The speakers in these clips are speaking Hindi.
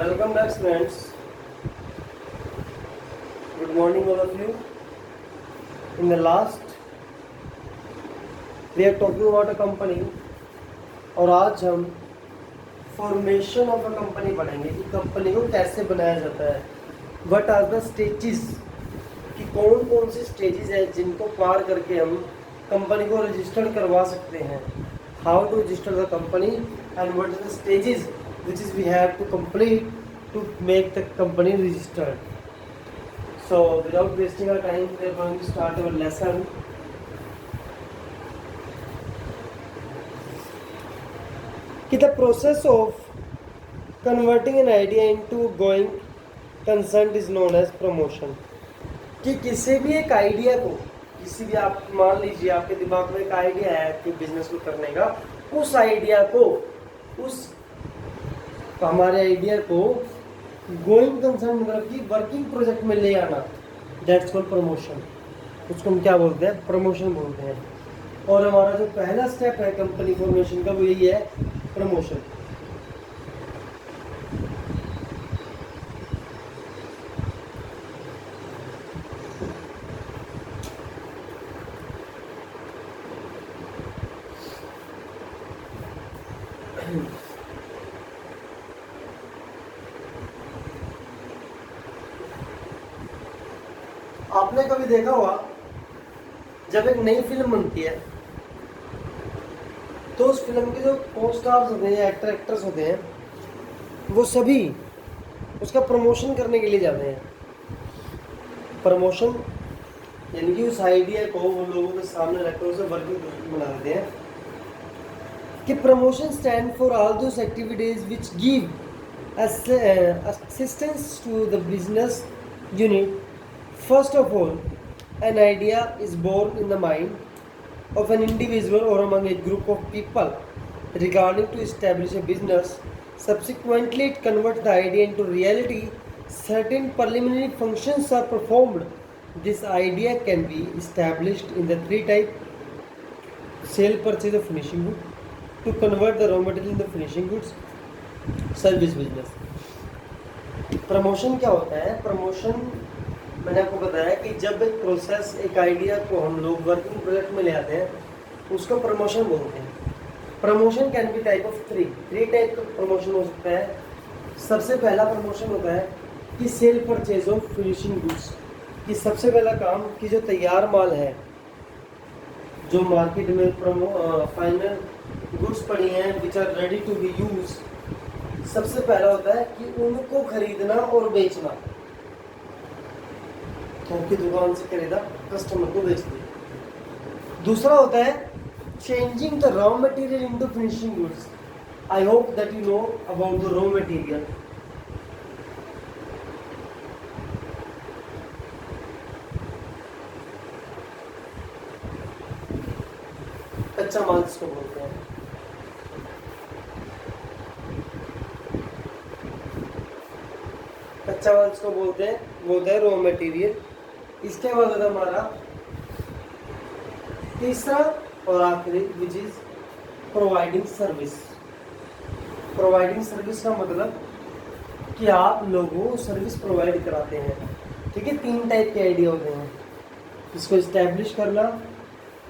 Welcome back, friends. Good morning, all of you. In the last, we are talking about a company, और आज हम फॉर्मेशन ऑफ अ कंपनी पढ़ेंगे कि कंपनी को कैसे बनाया जाता है. व्हाट आर द स्टेजेस, कि कौन कौन सी स्टेजेस है जिनको पार करके हम कंपनी को रजिस्टर्ड करवा सकते हैं. How to register the company and what are the stages which is we have to complete to make the company registered. So without wasting our time, we are going to start our lesson. The process of converting an idea into going concern is known as promotion. कि किसी भी एक आइडिया को, किसी भी, आप मान लीजिए आपके दिमाग में एक आइडिया है कि बिजनेस को करने का, उस आइडिया को, उस हमारे आइडिया को गोइंग कंसर्न मतलब कि वर्किंग प्रोजेक्ट में ले आना, दैट्स कॉल्ड प्रमोशन. उसको हम क्या बोलते हैं? प्रमोशन बोलते हैं. और हमारा जो पहला स्टेप है कंपनी फॉर्मेशन का वो यही है, प्रमोशन. आपने कभी देखा होगा जब एक नई फिल्म बनती है तो उस फिल्म के जो को स्टार्स होते हैं, एक्टर एक्ट्रेस होते हैं, वो सभी उसका प्रमोशन करने के लिए जाते हैं. प्रमोशन यानी कि उस आइडिया को वो लोगों के सामने रखकर उसे वर्किंग बना देते हैं. कि promotion stand for all those activities which give assistance to the business unit. First of all, an idea is born in the mind of an individual or among a group of people regarding to establish a business. Subsequently, it converts the idea into reality. Certain preliminary functions are performed. This idea can be established in the three types: sale, purchase of finishing goods, to convert the raw material into finishing goods, service business. Promotion क्या होता है? प्रमोशन मैंने आपको बताया कि जब एक प्रोसेस, एक आइडिया को हम लोग वर्किंग प्रोजेक्ट में ले आते हैं उसको प्रमोशन बोलते हैं. Promotion can be type of three type का प्रमोशन हो सकता है. सबसे पहला प्रमोशन होता है कि cell purchase of finishing goods. कि सबसे पहला काम कि जो तैयार माल है, जो मार्केट में फाइनल गुड्स पड़ी हैं which are ready to be use, सबसे पहला होता है कि उनको खरीदना और बेचना. की दुकान से खरीदा, कस्टमर को बेच दिया. दूसरा होता है changing the raw material into finishing goods. I hope that you know about the raw material. कच्चा माल इसको बोलते हैं. कच्चा माल इसको बोलते हैं, वो होता है रॉ मटेरियल. इसके बाद हमारा तीसरा और आखिरी which is providing service. Providing service का मतलब कि आप लोगों को सर्विस प्रोवाइड कराते हैं. ठीक है, तीन टाइप के आइडिया होते हैं. इसको इस्टेब्लिश करना,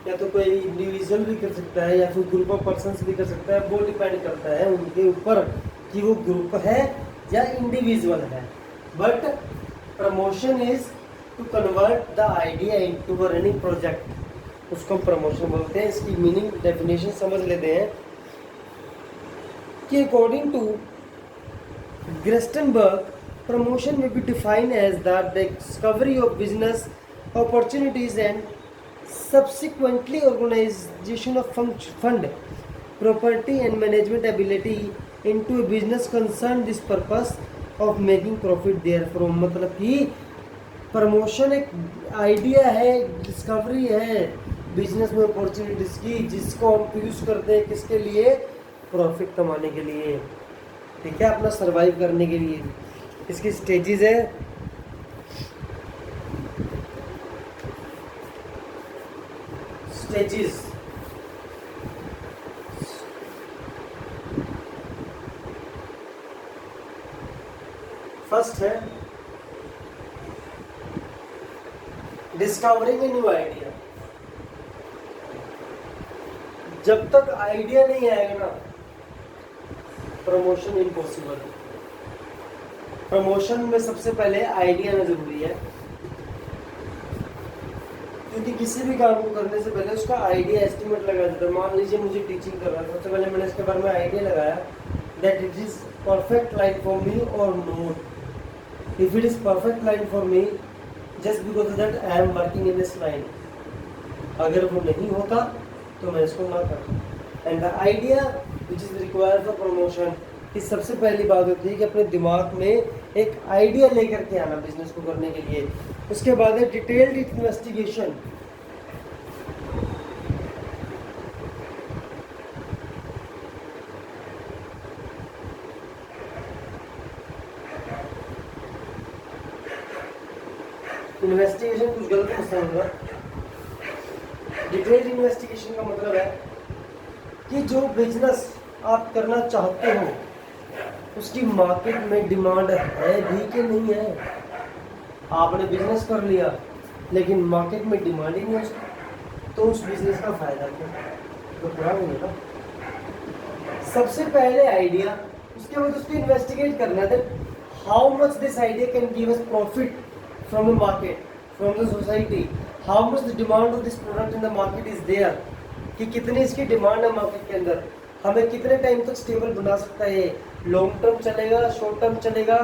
या तो कोई इंडिविजुअल भी कर सकता है या फिर ग्रुप ऑफ पर्सन्स भी कर सकता है. वो डिपेंड करता है उनके ऊपर कि वो ग्रुप है या इंडिविजुअल है. But promotion is to convert the idea into a running project. उसको हम प्रमोशन बोलते हैं. इसकी मीनिंग डेफिनेशन समझ लेते हैं कि अकॉर्डिंग टू ग्रेस्टनबर्ग, प्रमोशन में be defined as the discovery of business opportunities and subsequently organization of fund, property and management ability into a business concern this purpose of making profit therefrom. मतलब कि प्रमोशन एक आइडिया है, डिस्कवरी है बिजनेस में अपॉर्चुनिटीज की, जिसको हम यूज करते हैं किसके लिए? प्रॉफिट कमाने के लिए. ठीक है, अपना सरवाइव करने के लिए. इसकी स्टेजेस है. स्टेजेस फर्स्ट है डिस्कवरिंग ए न्यू आइडिया। जब तक आइडिया नहीं आएगा ना, प्रमोशन इम्पॉसिबल है। प्रमोशन में सबसे पहले आइडिया आना जरूरी है, क्योंकि किसी भी काम को करने से पहले उसका आइडिया एस्टिमेट लगाया जाता है। मान लीजिए मुझे टीचिंग कर रहा है, सबसे पहले मैंने इसके बारे में आइडिया लगाया that it is perfect line for me और not. If it is perfect line for me just because that I am working in this line, अगर वो नहीं होता तो मैं इसको ना करूँ। And the idea which is required for promotion की सबसे पहली बात होती है कि अपने दिमाग में एक आइडिया लेकर के आना बिजनेस को करने के लिए। उसके बाद है डिटेल्ड इन्वेस्टिगेशन। इन्वेस्टिगेशन कुछ गलत मत समझना। डिटेल्ड इन्वेस्टिगेशन का मतलब है कि जो बिजनेस आप करना चाहते हो उसकी मार्केट में डिमांड है भी कि नहीं है। आपने बिजनेस कर लिया लेकिन मार्केट में डिमांड ही नहीं है उसकी, तो उस बिजनेस का फायदा क्या? तो पूरा नहीं है ना। सबसे पहले आइडिया, उसके बाद उसको इन्वेस्टिगेट करना है how much this idea can give us profit from the market, from the society, how much the demand of this product in the market is there, कि कितनी इसकी डिमांड है मार्केट के अंदर, हमें कितने टाइम तक स्टेबल बना सकता है, लॉन्ग टर्म चलेगा, शॉर्ट टर्म चलेगा,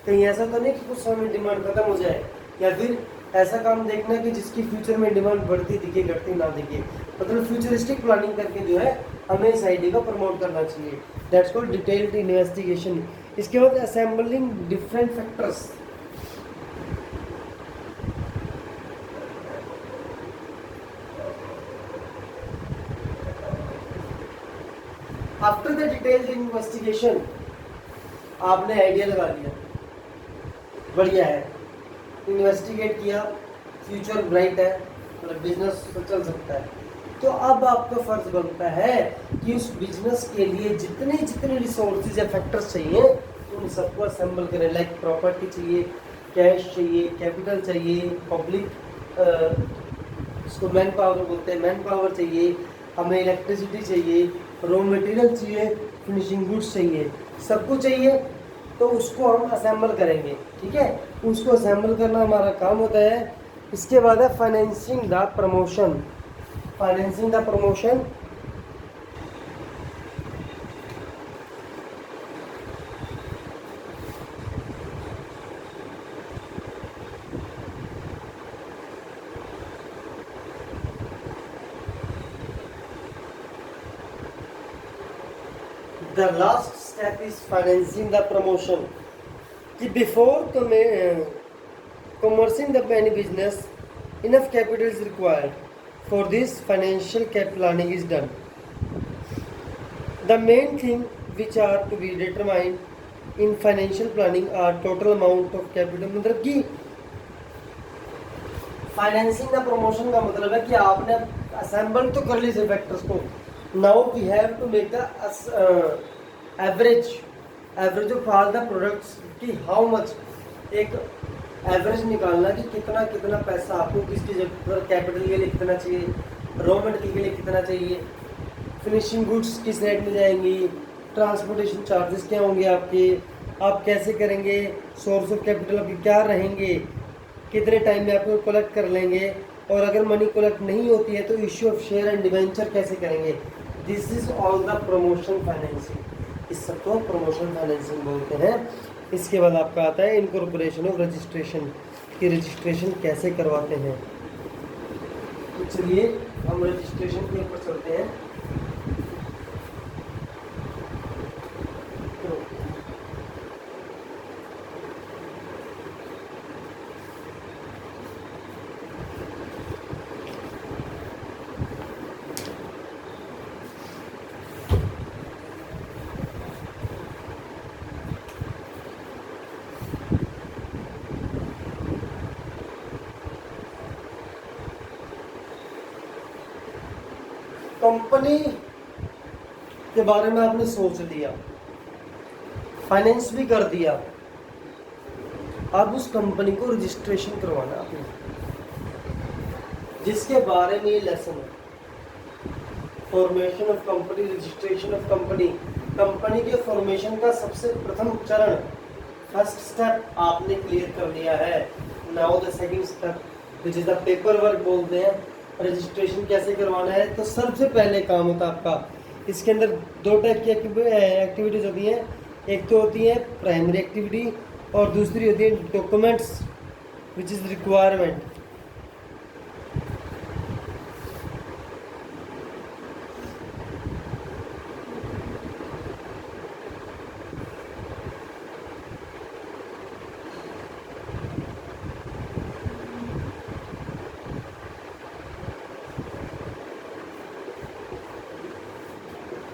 कहीं ऐसा तो नहीं कि कुछ समय में डिमांड खत्म हो जाए, या फिर ऐसा काम देखना कि जिसकी फ्यूचर में डिमांड बढ़ती दिखे घटती ना दिखे। मतलब फ्यूचरिस्टिक प्लानिंग करके जो है हमें इस आइडिया को प्रमोट करना चाहिए। That's called detailed investigation. इसके बाद assembling different factors. After the detailed investigation आपने आइडिया लगा लिया, बढ़िया है, इन्वेस्टिगेट किया, फ्यूचर ब्राइट है, मतलब बिजनेस तो चल सकता है, तो अब आपका फर्ज बनता है कि उस बिजनेस के लिए जितने जितने रिसोर्सेज या फैक्टर्स चाहिए उन सबको असेंबल करें। लाइक प्रॉपर्टी चाहिए, कैश चाहिए, कैपिटल चाहिए, पब्लिक उसको मैन पावर बोलते हैं, मैन पावर चाहिए, हमें इलेक्ट्रिसिटी चाहिए, रॉ मटेरियल चाहिए, फिनिशिंग गुड्स चाहिए, सब कुछ चाहिए, तो उसको हम असेंबल करेंगे। ठीक है, उसको असेंबल करना हमारा काम होता है। इसके बाद है financing the promotion. Financing the promotion the last step is financing the promotion. कि before commencing the any business, enough capital is required. For this, financial cap planning is done. The main thing which are to be determined in financial planning are total amount of capital। मतलब कि फाइनेंसिंग का प्रमोशन का मतलब है कि आपने असेंबल तो कर ली से फैक्टर्स को, now we have to make the average of all the products की हाउ मच, एक एवरेज निकालना कि कितना कितना पैसा आपको किसकी जरूरत, कैपिटल के लिए कितना चाहिए, रॉ मटेरियल के लिए कितना चाहिए, फिनिशिंग गुड्स किस रेट में जाएंगी, ट्रांसपोर्टेशन चार्जेस क्या होंगे आपके, आप कैसे करेंगे, सोर्स ऑफ कैपिटल आपके क्या रहेंगे, कितने टाइम में आपको कलेक्ट कर लेंगे, और अगर मनी कलेक्ट नहीं होती है तो issue of share and debenture कैसे करेंगे। This is all the promotion financing. इस सबको प्रमोशन फाइनेंसिंग बोलते हैं। इसके बाद आपका आता है इनकॉर्पोरेशन ऑफ रजिस्ट्रेशन, कि रजिस्ट्रेशन कैसे करवाते हैं। तो चलिए हम रजिस्ट्रेशन के ऊपर चलते हैं। कंपनी के बारे में आपने सोच लिया, फाइनेंस भी कर दिया, अब उस कंपनी को रजिस्ट्रेशन करवाना अपनी, जिसके बारे में ये लेसन है। Formation of company, registration of company, company के फॉर्मेशन का सबसे प्रथम चरण, फर्स्ट स्टेप आपने क्लियर कर लिया है। Now the second step which is the paper work बोलते हैं। रजिस्ट्रेशन कैसे करवाना है, तो सबसे पहले काम होता है आपका, इसके अंदर दो टाइप की एक्टिविटीज होती हैं। एक तो होती है प्राइमरी एक्टिविटी और दूसरी होती है डॉक्यूमेंट्स विच इज रिक्वायरमेंट।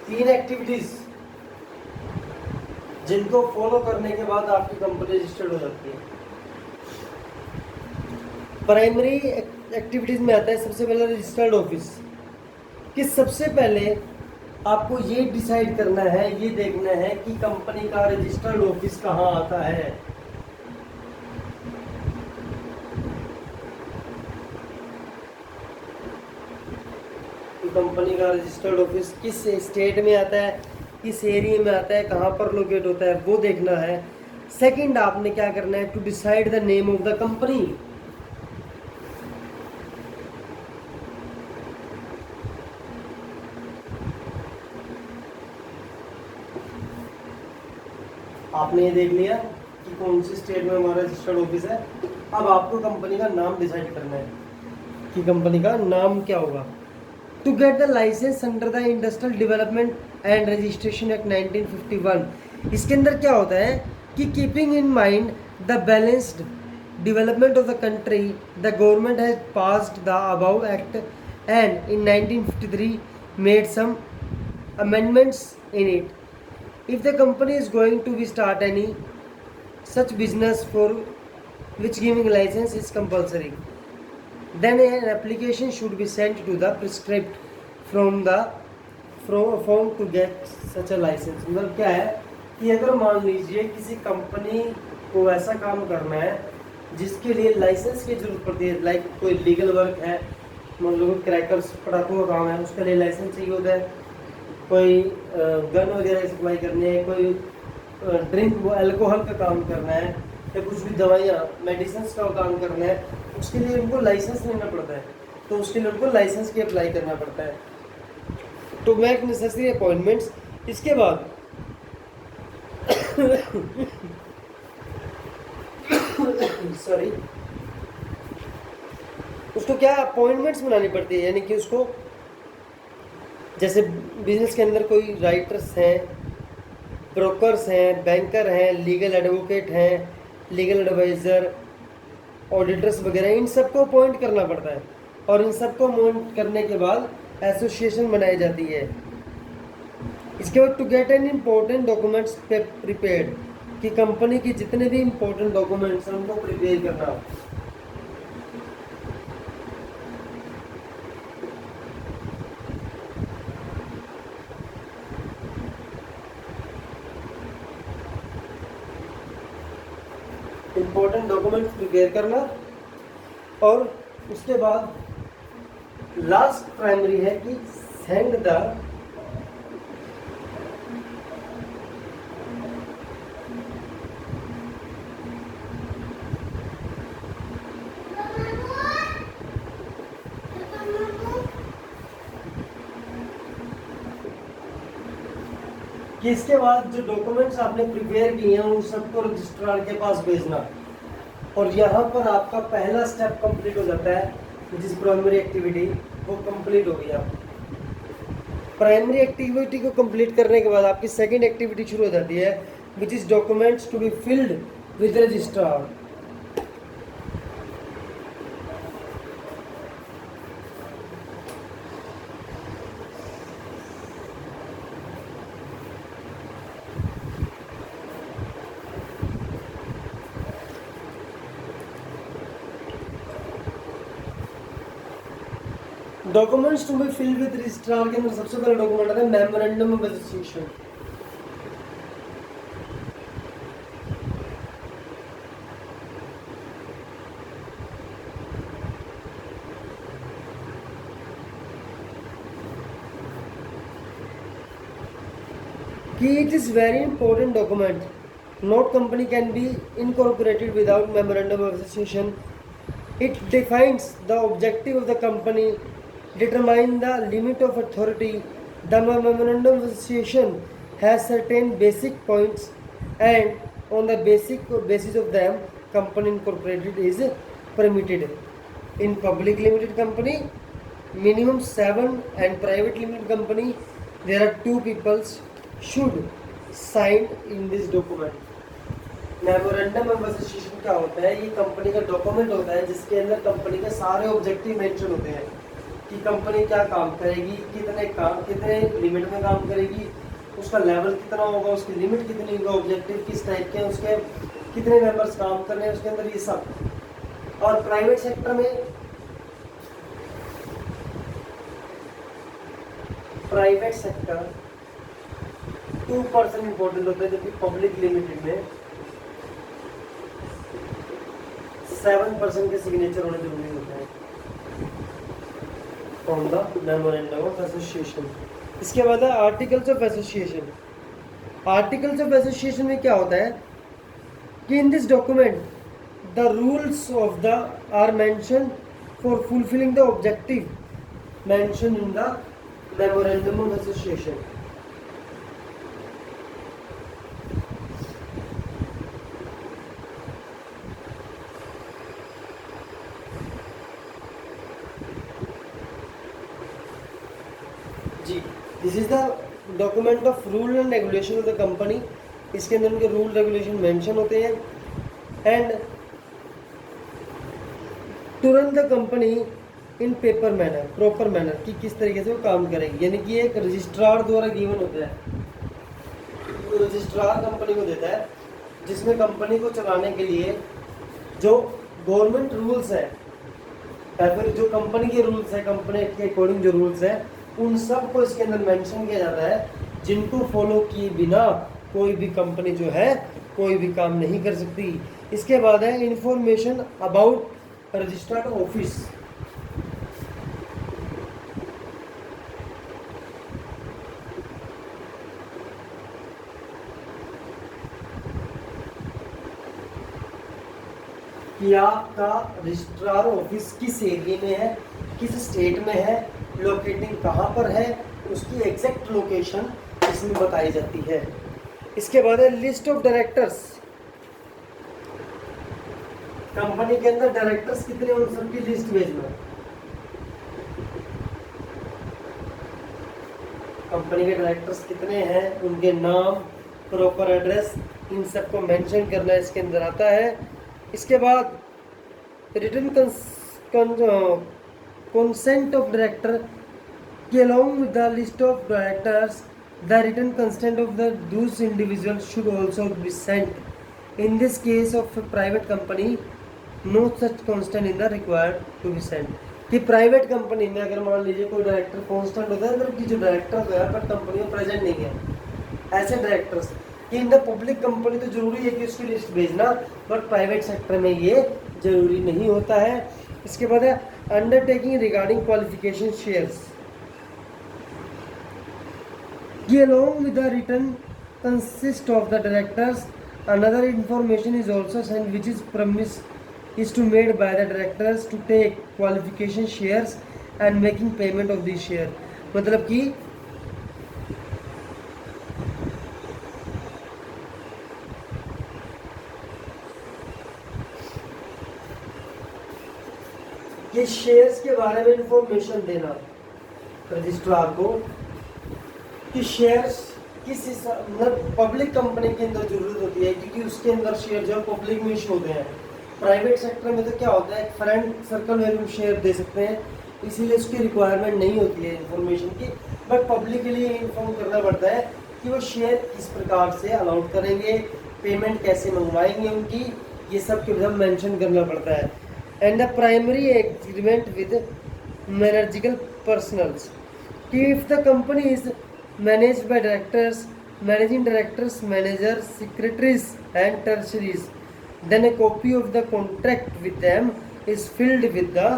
तीन एक्टिविटीज जिनको फॉलो करने के बाद आपकी कंपनी रजिस्टर्ड हो जाती है। प्राइमरी एक्टिविटीज में आता है सबसे पहले रजिस्टर्ड ऑफिस, कि सबसे पहले आपको ये डिसाइड करना है, ये देखना है कि कंपनी का रजिस्टर्ड ऑफिस कहाँ आता है। कंपनी का रजिस्टर्ड ऑफिस किस स्टेट में आता है, किस एरिया में आता है, कहाँ पर लोकेट होता है, वो देखना है। सेकंड आपने क्या करना है, to decide the name of the company. आपने ये देख लिया कि कौन सी स्टेट में हमारा रजिस्टर्ड ऑफिस है। अब आपको कंपनी का नाम डिसाइड करना है कि कंपनी का नाम क्या होगा। To get the licence under the industrial development and registration act 1951, इसके अंदर क्या होता है कि keeping in mind the balanced development of the country, the government has passed the above act and in 1953 made some amendments in it. If the company is going to be start any such business for which giving license is compulsory, then an application should be sent to the prescribed from the form to get such a license। मतलब क्या है कि अगर मान लीजिए किसी कंपनी को ऐसा काम करना है जिसके लिए लाइसेंस की जरूरत पड़ती है, लाइक कोई लीगल वर्क है, मान लो क्रैकर्स पटाखों का काम है, उसके लिए लाइसेंस चाहिए होता है। कोई गन वगैरह सप्लाई करनी है, कोई ड्रिंक अल्कोहल का काम करना है, या कुछ भी दवाइयाँ मेडिसिन का काम करना है, उसके लिए उनको लाइसेंस लेना पड़ता है। तो उसके लिए उनको लाइसेंस की अप्लाई करना पड़ता है, टू मेक नेसेसरी अपॉइंटमेंट्स। इसके बाद सॉरी उसको क्या अपॉइंटमेंट्स बनानी पड़ती है, यानी कि उसको जैसे बिजनेस के अंदर कोई राइटर्स हैं, ब्रोकर्स हैं, बैंकर हैं, लीगल एडवोकेट हैं, लीगल एडवाइज़र, ऑडिटर्स वगैरह, इन सबको अपॉइंट करना पड़ता है। और इन सबको अपॉइंट करने के बाद एसोसिएशन बनाई जाती है। इसके बाद to get an important documents prepared, कि कंपनी के जितने भी इम्पोर्टेंट डॉक्यूमेंट्स हैं उनको प्रिपेयर करना। इम्पोर्टेंट डॉक्यूमेंट्स प्रिपेयर करना। और उसके बाद लास्ट प्राइमरी है कि सेंड द कि इसके बाद जो डॉक्यूमेंट्स आपने प्रिपेयर किए हैं उन सबको रजिस्ट्रार के पास भेजना। और यहाँ पर आपका पहला स्टेप कंप्लीट हो जाता है, जिस प्राइमरी एक्टिविटी वो कंप्लीट हो गई। आप प्राइमरी एक्टिविटी को कंप्लीट करने के बाद आपकी सेकंड एक्टिविटी शुरू हो जाती है, which is documents to be filed with registrar. Documents to be filed with registrar के अंदर सबसे पहला डॉक्यूमेंट आता है मेमोरेंडम ऑफ एसोसिएशन। कि it is very important document. Not company can be incorporated without memorandum of association. It defines the objective of the company, determine the limit of authority. The memorandum of association has certain basic points, and on the basis of them, company incorporated is permitted. In public limited company, minimum 7, and private limited company, there are 2 peoples should sign in this document. Memorandum of association क्या होता है? ये कंपनी का डॉक्यूमेंट होता है जिसके अंदर कंपनी के सारे ऑब्जेक्टिव मेंशन होते हैं कि कंपनी क्या काम करेगी, कितने लिमिट में काम करेगी, उसका लेवल कितना होगा, उसकी लिमिट कितनी होगा, ऑब्जेक्टिव किस टाइप के हैं, उसके कितने मेंबर्स काम कर रहे हैं उसके अंदर, ये सब। और प्राइवेट सेक्टर में प्राइवेट सेक्टर 2% इंपॉर्टेंट होता है, जबकि पब्लिक लिमिटेड में 7% के सिग्नेचर होने जरूरी होता है on the memorandum of association. इसके बाद है articles of association. Articles of association में क्या होता है कि in this document the rules of the are mention for fulfilling the objective mention in the memorandum of association. जी, this is the document of rule and regulation of the company. इसके अंदर उनके रूल रेगुलेशन मेंशन होते हैं। And to run the company in paper manner, proper manner, कि किस तरीके से वो काम करेगी, यानी कि एक रजिस्ट्रार द्वारा गिवन होता है, रजिस्ट्रार कंपनी को देता है, जिसमें कंपनी को चलाने के लिए जो गवर्नमेंट रूल्स है या फिर जो कंपनी के रूल्स है, कंपनी के अकॉर्डिंग जो रूल्स है, उन सब को इसके अंदर मेंशन किया जाता है, जिनको फॉलो किए बिना कोई भी कंपनी जो है कोई भी काम नहीं कर सकती। इसके बाद है इंफॉर्मेशन अबाउट रजिस्टर्ड ऑफिस। कि आपका रजिस्ट्रार ऑफिस किस एरिया में है, किस स्टेट में है, लोकेटिंग कहाँ पर है, उसकी एग्जैक्ट लोकेशन इसमें बताई जाती है। इसके बाद है लिस्ट ऑफ डायरेक्टर्स। कंपनी के अंदर डायरेक्टर्स कितने, उन सबकी लिस्ट भेजना। कंपनी के डायरेक्टर्स कितने हैं, उनके नाम, प्रॉपर एड्रेस, इन सबको मेंशन करना इसके अंदर आता है। इसके बाद written consent of director along with the list of directors, the written consent of those individuals should also be sent. In this case of a private company, no such consent is required to be sent. कि प्राइवेट कंपनी में अगर मान लीजिए कोई डायरेक्टर कांस्टेंट होता है, मतलब कि जो डायरेक्टर होता है पर कंपनी में प्रेजेंट नहीं है, ऐसे डायरेक्टर्स कि इन द पब्लिक कंपनी तो जरूरी है कि उसकी लिस्ट भेजना, बट प्राइवेट सेक्टर में ये जरूरी नहीं होता है। इसके बाद है अंडरटेकिंग रिगार्डिंग क्वालिफिकेशन शेयर्स, कि along with the written consist of the directors, another information is also sent which is promise is to made by the directors to take qualification shares and making payment of these share। मतलब कि ये शेयर्स के बारे में इंफॉर्मेशन देना रजिस्ट्रार को कि शेयर्स किस मतलब पब्लिक कंपनी के अंदर जरूरत होती है, क्योंकि उसके अंदर शेयर जो पब्लिक में इशू होते हैं। प्राइवेट सेक्टर में तो क्या होता है, फ्रेंड सर्कल में भी शेयर दे सकते हैं, इसीलिए उसकी रिक्वायरमेंट नहीं होती है इन्फॉर्मेशन की, बट पब्लिक के लिए इन्फॉर्म करना पड़ता है कि वो शेयर किस प्रकार से अलाउट करेंगे, पेमेंट कैसे मंगवाएंगे उनकी, ये सब के सब मेंशन करना पड़ता है। And the primary agreement with managerial personnels, कि if the company is managed by directors, managing directors, managers, secretaries and treasurers, then a copy of the contract with them is filled with the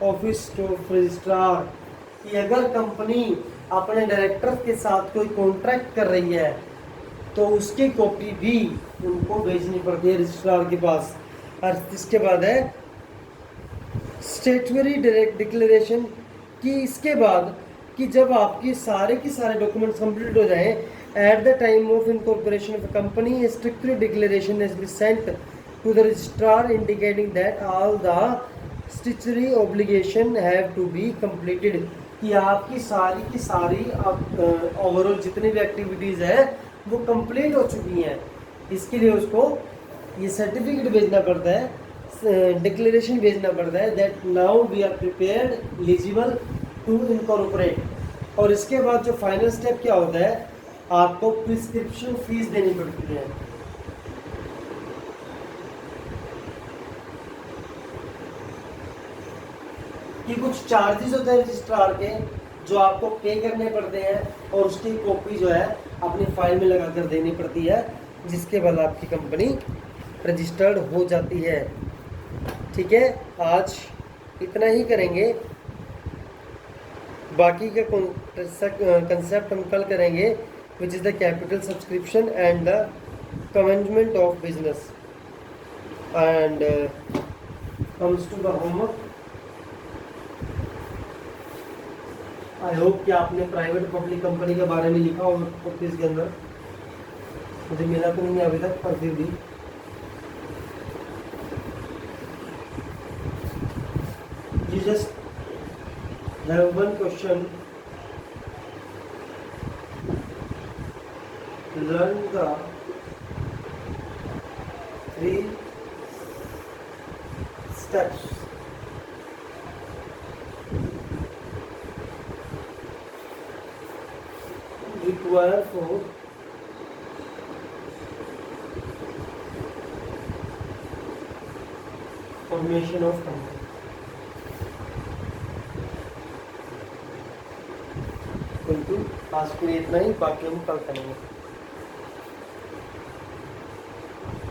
office of registrar। कि अगर कंपनी अपने डायरेक्टर के साथ कोई कॉन्ट्रैक्ट कर रही है तो उसकी कॉपी भी उनको भेजनी पड़ती है रजिस्ट्रार के पास। और इसके बाद है स्टेटरी डिक्लेरेशन, कि इसके बाद कि जब आपकी सारे के सारे डॉक्यूमेंट्स कंप्लीट हो जाएं, at the time of incorporation of company strictly declaration has been sent to the registrar indicating that all the statutory obligation have to be completed, कि आपकी सारी की सारी ओवरऑल जितनी भी एक्टिविटीज़ है वो कंप्लीट हो चुकी हैं। इसके लिए उसको ये सर्टिफिकेट भेजना पड़ता है, डिक्लेरेशन भेजना पड़ता है that now we are prepared eligible to incorporate. और इसके बाद जो फाइनल स्टेप क्या होता है, आपको प्रिस्क्रिप्शन फीस देनी पड़ती है। कि कुछ चार्जेस होते हैं रजिस्ट्रार के जो आपको पे करने पड़ते हैं, और उसकी कॉपी जो है अपनी फाइल में लगा कर देनी पड़ती है, जिसके बाद आपकी कंपनी रजिस्टर्ड हो जाती है। ठीक है, आज इतना ही करेंगे, बाकी का कंसेप्ट हम कल करेंगे, which is the capital subscription and the commencement of business and comes to the homework. I hope कि आपने प्राइवेट पब्लिक कंपनी के बारे में लिखा होगा ऑफिस के अंदर, मुझे मिला तो नहीं अभी तक, पर फिर भी you just have one question, learn the 3 steps required for formation of company। आज के लिए इतना ही, बाकी हम कल करेंगे।